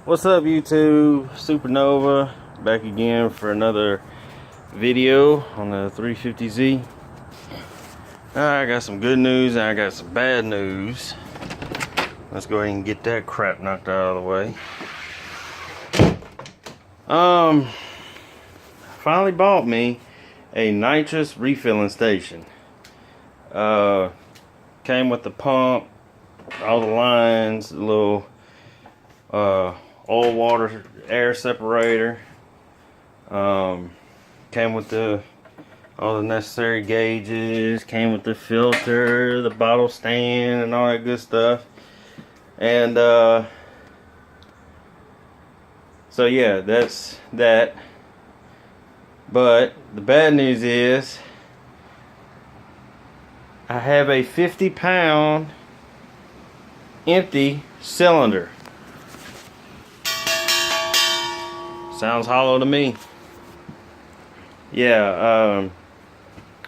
What's up, YouTube? Supernova back again for another video on the 350Z. I got some good news and I got some bad news. Let's go ahead and get that crap knocked out of the way. Finally bought me a nitrous refilling station. Came with the pump, all the lines, the little oil water air separator. Came with all the necessary gauges, came with the filter, the bottle stand, and all that good stuff. And so yeah, that's that. But the bad news is I have a 50-pound empty cylinder. Sounds hollow to me. Yeah,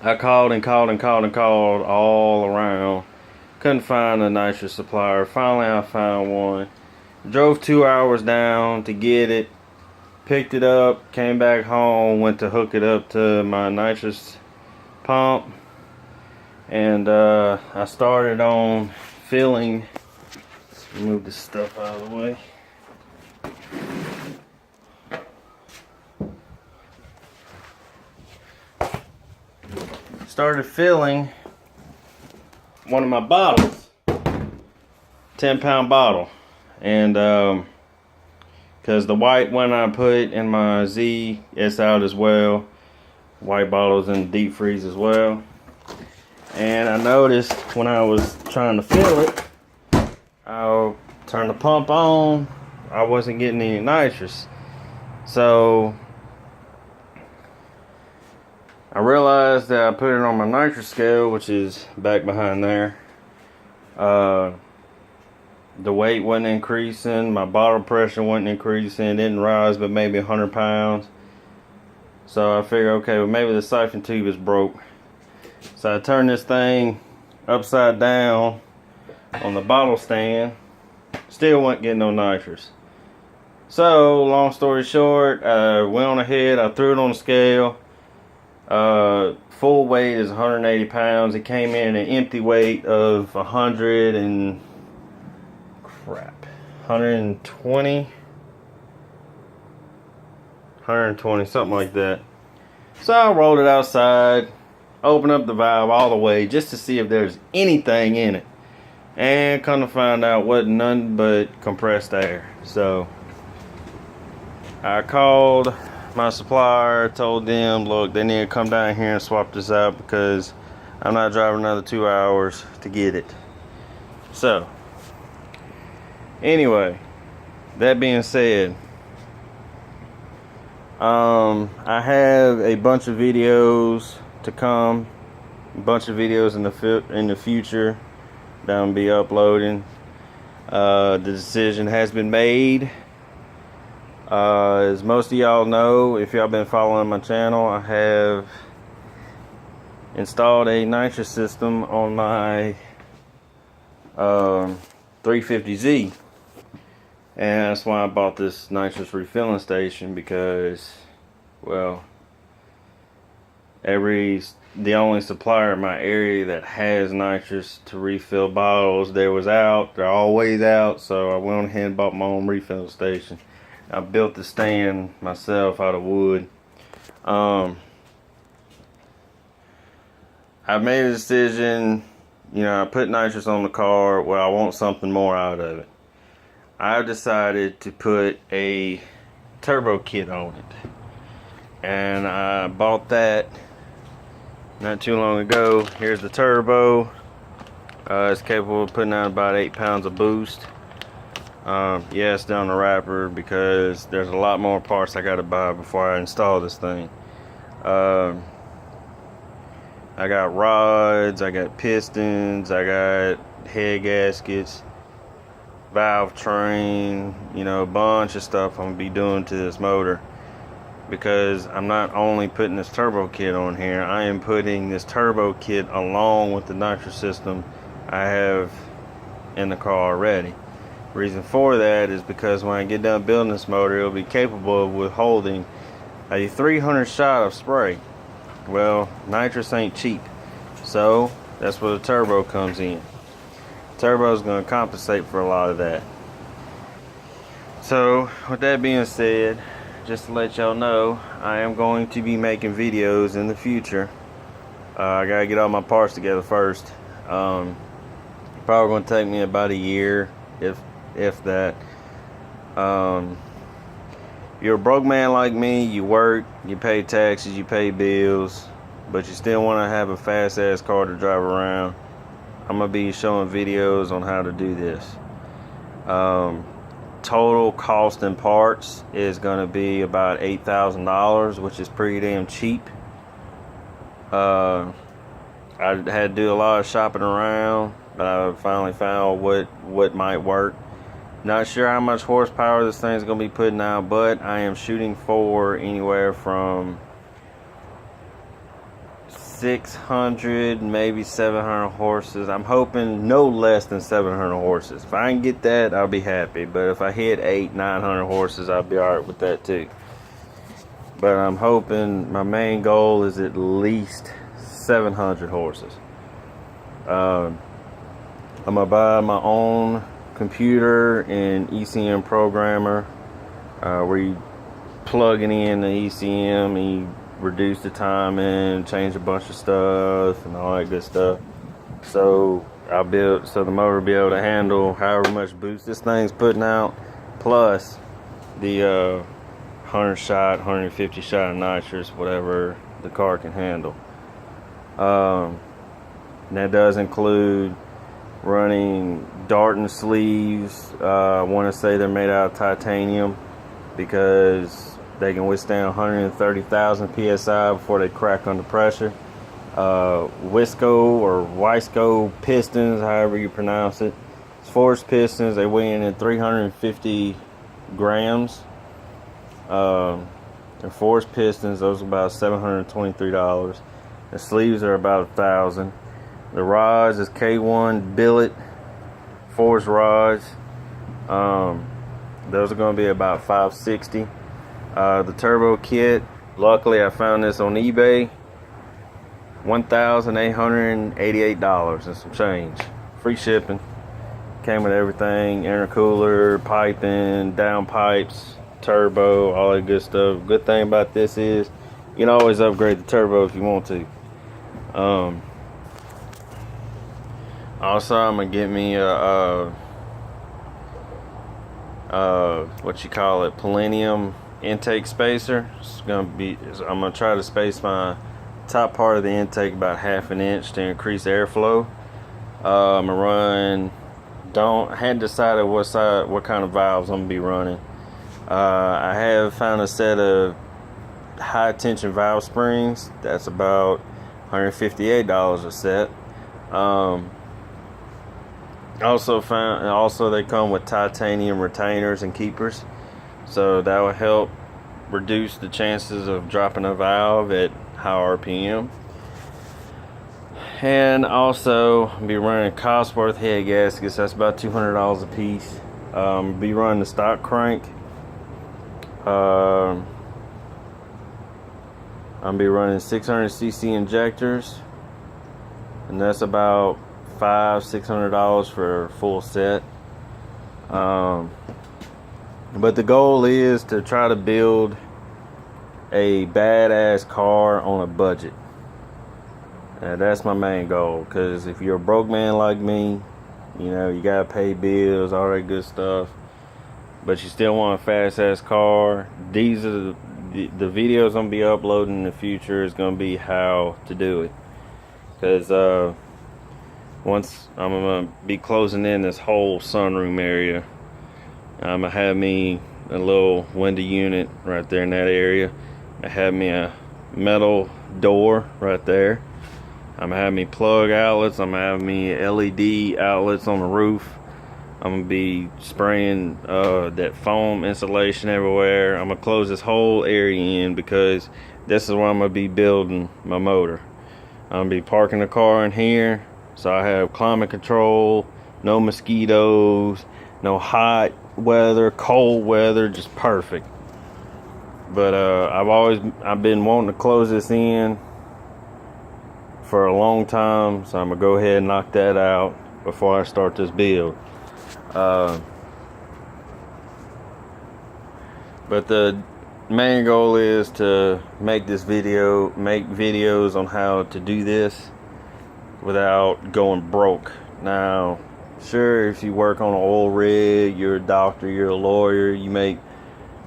I called all around. Couldn't find a nitrous supplier. Finally I found one. Drove 2 hours down to get it. Picked it up, came back home, went to hook it up to my nitrous pump. And I started on filling. Move this stuff out of the way. Started filling one of my bottles, 10-pound bottle, and because the white one I put in my Z, it's out as well. White bottles in deep freeze as well. And I noticed when I was trying to fill it, I'll turn the pump on, I wasn't getting any nitrous. So I realized that I put it on my nitrous scale, which is back behind there. The weight wasn't increasing, my bottle pressure wasn't increasing, it didn't rise but maybe 100 pounds. So I figured, okay, well maybe the siphon tube is broke. So I turned this thing upside down on the bottle stand, still wasn't getting no nitrous. So long story short, I went on ahead, I threw it on the scale. Full weight is 180 pounds. It came in an empty weight of 120, something like that. So I rolled it outside, opened up the valve all the way just to see if there's anything in it, and come to find out wasn't none but compressed air. So I called my supplier, told them, look, they need to come down here and swap this out because I'm not driving another 2 hours to get it. So anyway, that being said, I have a bunch of videos to come, a bunch of videos in the future that I'm gonna be uploading. The decision has been made. As most of y'all know, if y'all been following my channel, I have installed a nitrous system on my 350Z, and that's why I bought this nitrous refilling station, because, well, the only supplier in my area that has nitrous to refill bottles, they're always out. So I went ahead and bought my own refill station. I built the stand myself out of wood. I made a decision, I put nitrous on the car. Well, I want something more out of it. I've decided to put a turbo kit on it. And I bought that not too long ago. Here's the turbo. It's capable of putting out about 8 pounds of boost. Yeah, it's down the wrapper because there's a lot more parts I gotta buy before I install this thing. I got rods, I got pistons, I got head gaskets, valve train, a bunch of stuff I'm gonna be doing to this motor, because I'm not only putting this turbo kit on here, I am putting this turbo kit along with the nitrous system I have in the car already. Reason for that is because when I get done building this motor, it'll be capable of withholding a 300 shot of spray. Well, nitrous ain't cheap, so that's where the turbo comes in. Turbo is going to compensate for a lot of that. So with that being said, just to let y'all know, I am going to be making videos in the future. I gotta get all my parts together first. Probably going to take me about a year, if that. You're a broke man like me. You work, you pay taxes, you pay bills, but you still want to have a fast ass car to drive around. I'm gonna be showing videos on how to do this. Total cost in parts is gonna be about $8,000, which is pretty damn cheap. I had to do a lot of shopping around, but I finally found what might work. Not sure how much horsepower this thing's gonna be putting out, but I am shooting for anywhere from 600, maybe 700 horses. I'm hoping no less than 700 horses. If I can get that, I'll be happy. But if I hit 900 horses, I'll be alright with that too. But I'm hoping, my main goal is at least 700 horses. I'm gonna buy my own computer and ECM programmer, where you plug it in the ECM and you reduce the time and change a bunch of stuff and all that good stuff. So the motor will be able to handle however much boost this thing's putting out, plus the 100 shot, 150 shot of nitrous, whatever the car can handle. And that does include running Darton sleeves. I want to say they're made out of titanium because they can withstand 130,000 psi before they crack under pressure. Wisco or Wiseco pistons, however you pronounce it. It's forged pistons. They weigh in at 350 grams. They're forged pistons. Those are about $723. The sleeves are about $1,000. The rods is K1 billet forged rods. Those are going to be about $560. The turbo kit, luckily I found this on eBay, $1,888 and some change. Free shipping. Came with everything: intercooler, piping, downpipes, turbo, all that good stuff. Good thing about this is you can always upgrade the turbo if you want to. Also, I'm gonna get me a what you call it, Palladium intake spacer. I'm gonna try to space my top part of the intake about 1/2 inch to increase airflow. I'm gonna run. Hadn't decided what kind of valves I'm gonna be running. I have found a set of high tension valve springs. That's about $158 a set. Also they come with titanium retainers and keepers, so that will help reduce the chances of dropping a valve at high RPM. And also be running Cosworth head gaskets. That's about $200 a piece. Be running the stock crank. I'll be running 600cc injectors, and that's about $500-600 for a full set. But the goal is to try to build a badass car on a budget. That's my main goal, because if you're a broke man like me, you know, you gotta pay bills, all that good stuff, but you still want a fast ass car. These are the videos I'm gonna be uploading in the future is gonna be how to do it, because once I'm gonna be closing in this whole sunroom area, I'm gonna have me a little window unit right there in that area. I have me a metal door right there. I'm gonna have me plug outlets. I'm gonna have me LED outlets on the roof. I'm gonna be spraying that foam insulation everywhere. I'm gonna close this whole area in, because this is where I'm gonna be building my motor. I'm gonna be parking the car in here, so I have climate control, no mosquitoes, No hot weather, cold weather, just perfect. But I've been wanting to close this in for a long time, so I'm gonna go ahead and knock that out before I start this build. But the main goal is to make videos on how to do this without going broke. Now, sure, if you work on an oil rig, you're a doctor, you're a lawyer, you make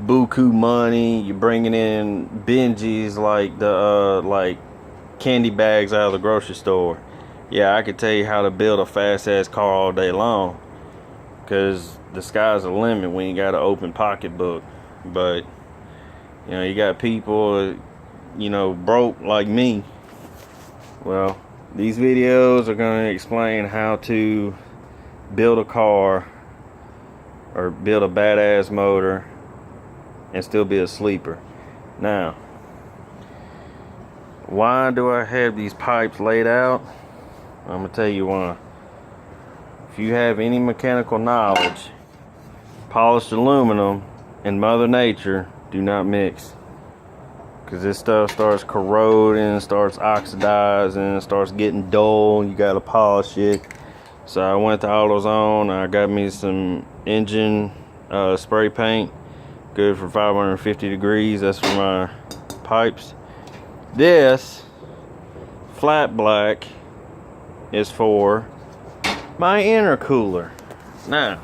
buku money, you're bringing in Benjis like candy bags out of the grocery store. Yeah, I could tell you how to build a fast-ass car all day long, because the sky's the limit when you got an open pocketbook. But, you know, you got people, you know, broke like me. Well, these videos are going to explain how to build a car or build a badass motor and still be a sleeper. Now, why do I have these pipes laid out? I'm going to tell you why. If you have any mechanical knowledge, polished aluminum and Mother Nature do not mix, because this stuff starts corroding, starts oxidizing, starts getting dull. You gotta polish it. So I went to AutoZone. I got me some engine spray paint, good for 550 degrees. That's for my pipes. This flat black is for my intercooler. Now,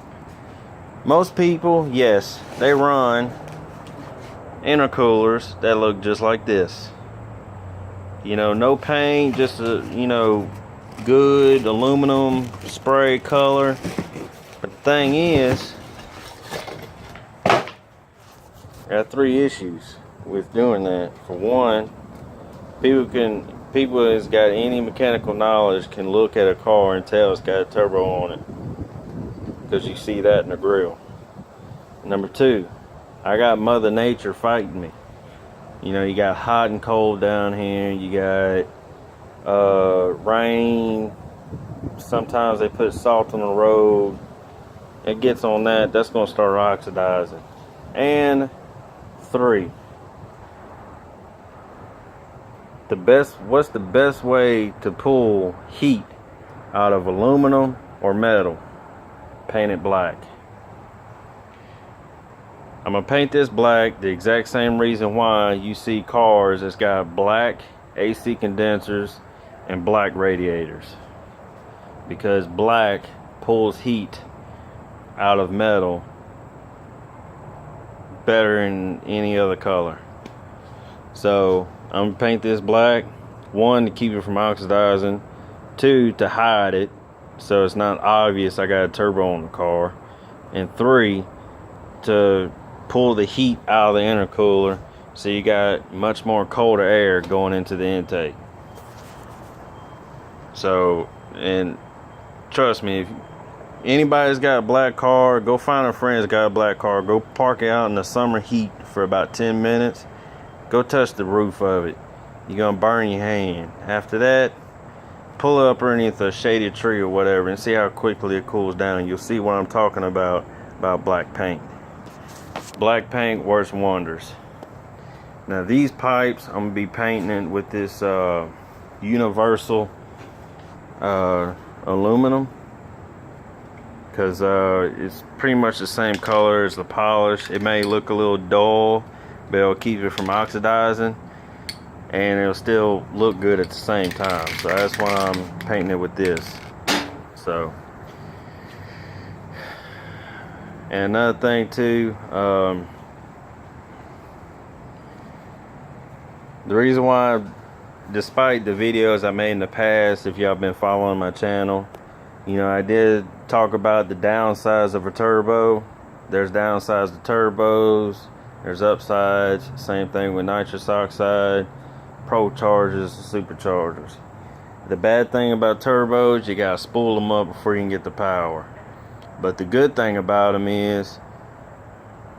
most people, yes, they run intercoolers that look just like this. You know, no paint, just a, you know, good aluminum spray color. But the thing is, I got 3 issues with doing that. For one, people that's got any mechanical knowledge can look at a car and tell it's got a turbo on it, because you see that in the grill. Number 2, I got Mother Nature fighting me. You know, you got hot and cold down here. You got rain. Sometimes they put salt on the road. It gets on that. That's going to start oxidizing. And 3, what's the best way to pull heat out of aluminum or metal? Paint it black. I'm gonna paint this black the exact same reason why you see cars that's got black AC condensers and black radiators, because black pulls heat out of metal better than any other color. So I'm gonna paint this black, 1, to keep it from oxidizing, 2, to hide it so it's not obvious I got a turbo on the car, and 3, to pull the heat out of the intercooler so you got much more colder air going into the intake. So, and trust me, if anybody's got a black car, go find a friend that's got a black car, go park it out in the summer heat for about 10 minutes, go touch the roof of it. You're gonna burn your hand. After that, pull it up underneath a shady tree or whatever and see how quickly it cools down. You'll see what I'm talking about black paint. Black paint works wonders. Now these pipes, I'm gonna be painting with this universal aluminum, because it's pretty much the same color as the polish. It may look a little dull, but it'll keep it from oxidizing, and it'll still look good at the same time. So that's why I'm painting it with this. So, and another thing too, the reason why, despite the videos I made in the past, if y'all been following my channel, you know, I did talk about the downsides of a turbo. There's downsides to turbos, there's upsides. Same thing with nitrous oxide, pro chargers, superchargers. The bad thing about turbos, you gotta spool them up before you can get the power. But the good thing about them is,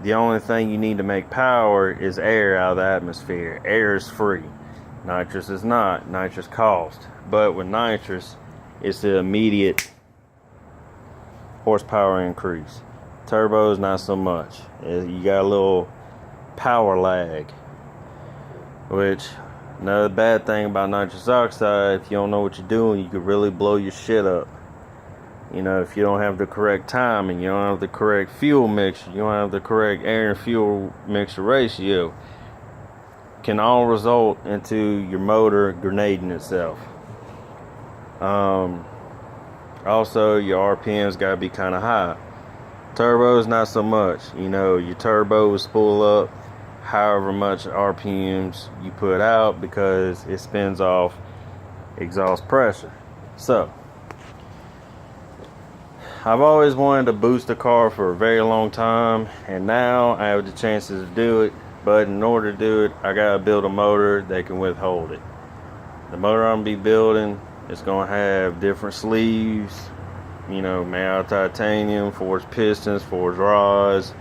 the only thing you need to make power is air out of the atmosphere. Air is free. Nitrous is not. Nitrous costs. But with nitrous, it's the immediate horsepower increase. Turbos, not so much. You got a little power lag. Which, another bad thing about nitrous oxide, if you don't know what you're doing, you could really blow your shit up. You know, if you don't have the correct timing, you don't have the correct fuel mixture, you don't have the correct air and fuel mixture ratio, can all result into your motor grenading itself. Also, your RPMs gotta be kind of high. Turbos, not so much. You know, your turbos spool up however much RPMs you put out because it spins off exhaust pressure. So, I've always wanted to boost a car for a very long time, and now I have the chances to do it. But in order to do it, I gotta build a motor that can withhold it. The motor I'm gonna be building is gonna have different sleeves, you know, made out of titanium, forged pistons, forged rods,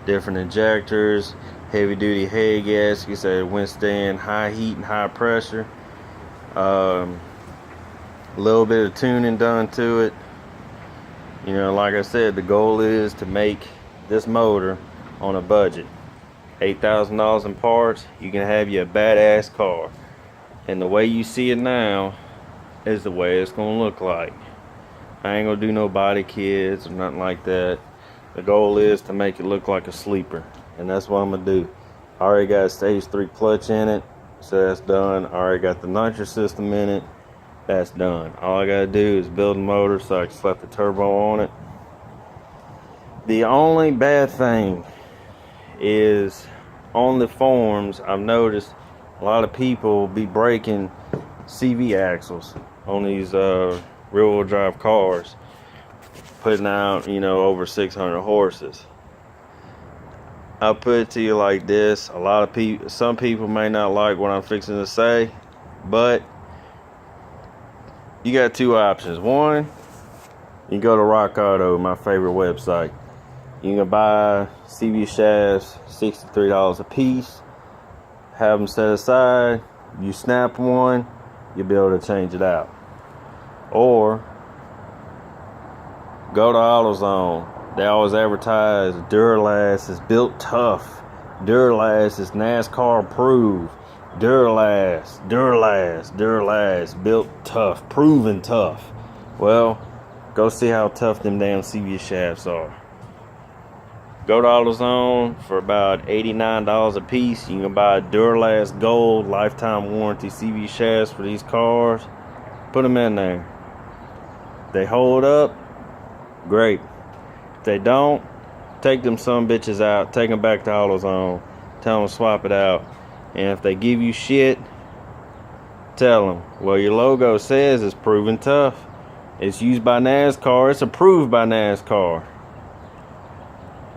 different injectors, heavy duty head gaskets that withstand high heat and high pressure. A little bit of tuning done to it. You know, like I said, the goal is to make this motor on a budget. $8,000 in parts, you can have you a badass car. And the way you see it now is the way it's gonna look like. I ain't gonna do no body kits or nothing like that. The goal is to make it look like a sleeper, and that's what I'm gonna do. I already got a stage 3 clutch in it, so that's done. I already got the nitrous system in it, that's done. All I gotta do is build a motor so I can slap the turbo on it. The only bad thing is on the forums, I've noticed a lot of people be breaking CV axles on these rear-wheel drive cars, putting out, you know, over 600 horses. I'll put it to you like this: a lot of people, some people may not like what I'm fixing to say, but you got two options. One, you can go to Rock Auto, my favorite website. You can buy CV shafts, $63 a piece, have them set aside. You snap one, you'll be able to change it out. Or go to AutoZone. They always advertise Duralast is built tough. Duralast is NASCAR approved. Duralast, built tough, proven tough. Well, go see how tough them damn CV shafts are. Go to AutoZone for about $89 a piece. You can buy Duralast Gold lifetime warranty CV shafts for these cars. Put them in there. They hold up, great. If they don't, take them some bitches out. Take them back to AutoZone. Tell them to swap it out. And if they give you shit, tell them, well, your logo says it's proven tough. It's used by NASCAR. It's approved by NASCAR.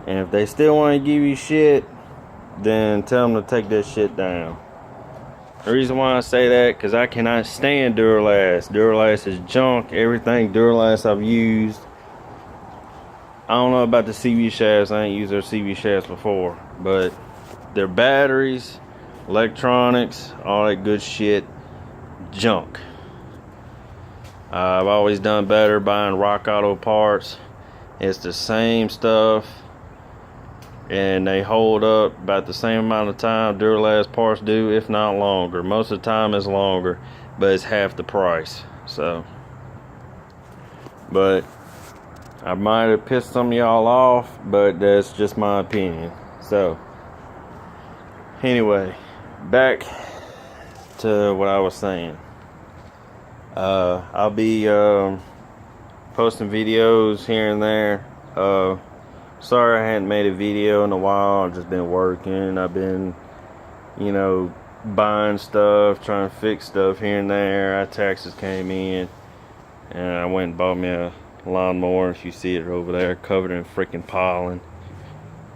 And if they still want to give you shit, then tell them to take that shit down. The reason why I say that, because I cannot stand Duralast. Duralast is junk. Everything Duralast I've used. I don't know about the CV shafts. I ain't used their CV shafts before. But their batteries, electronics, all that good shit, junk. I've always done better buying Rock Auto parts. It's the same stuff, and they hold up about the same amount of time Duralast parts do, if not longer. Most of the time it's longer, but it's half the price. So, but I might have pissed some of y'all off, but that's just my opinion. So, anyway, back to what I was saying. I'll be posting videos here and there. Sorry I hadn't made a video in a while. I've just been working. I've been, you know, buying stuff, trying to fix stuff here and there. Our taxes came in, and I went and bought me a lawnmower. If you see it over there, covered in freaking pollen.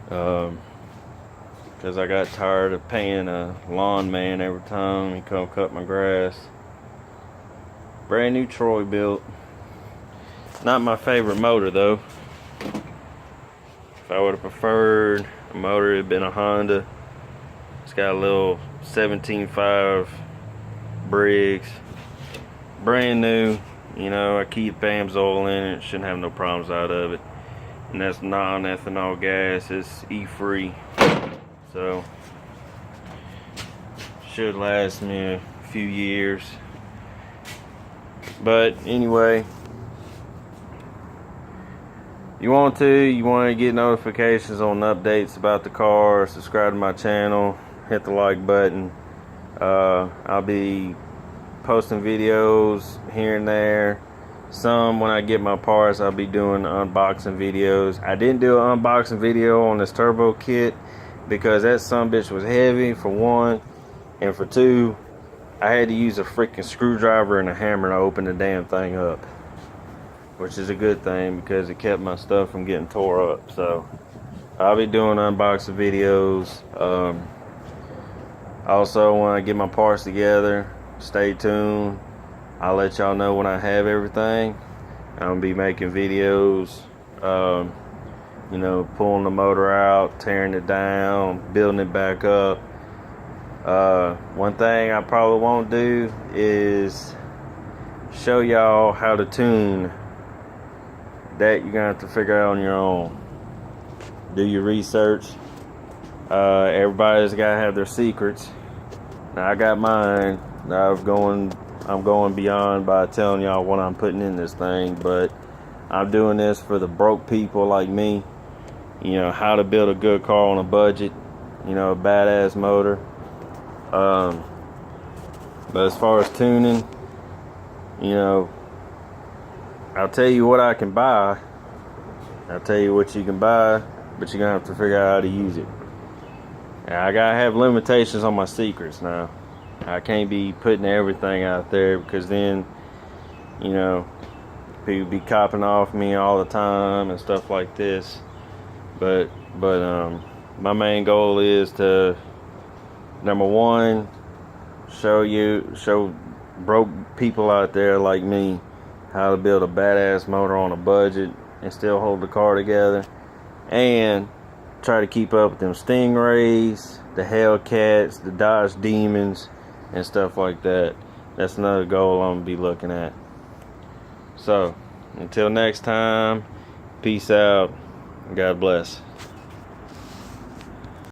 Because I got tired of paying a lawn man every time he come cut my grass. Brand new Troy built. Not my favorite motor though. If I would have preferred a motor, it'd been a Honda. It's got a little 17.5 Briggs. Brand new. You know, I keep AMSOIL in it. Shouldn't have no problems out of it. and that's non-ethanol gas. It's E-free, so should last me a few years. But anyway, you want to get notifications on updates about the car, subscribe to my channel, hit the like button. I'll be posting videos here and there. Some when I get my parts, I'll be doing unboxing videos. I didn't do an unboxing video on this turbo kit because that sumbitch was heavy, for one, and for two, I had to use a freaking screwdriver and a hammer to open the damn thing up, which is a good thing because it kept my stuff from getting tore up. So I'll be doing unboxing videos. Also, when I get my parts together, stay tuned. I'll let y'all know when I have everything. I'm gonna be making videos, you know, pulling the motor out, tearing it down, building it back up. One thing I probably won't do is show y'all how to tune. That you're gonna have to figure out on your own. Do your research. Everybody's gotta have their secrets. Now I got mine. I'm going beyond by telling y'all what I'm putting in this thing, but I'm doing this for the broke people like me. You know, how to build a good car on a budget. You know, a badass motor. But as far as tuning, you know, I'll tell you what I can buy. I'll tell you what you can buy, but you're gonna have to figure out how to use it. And I gotta have limitations on my secrets now. I can't be putting everything out there because then, you know, people be copping off me all the time and stuff like this. But my main goal is to, number one, show broke people out there like me how to build a badass motor on a budget and still hold the car together, and try to keep up with them Stingrays, the Hellcats, the Dodge Demons, and stuff like that. That's another goal I'm gonna be looking at. So until next time, peace out, God bless.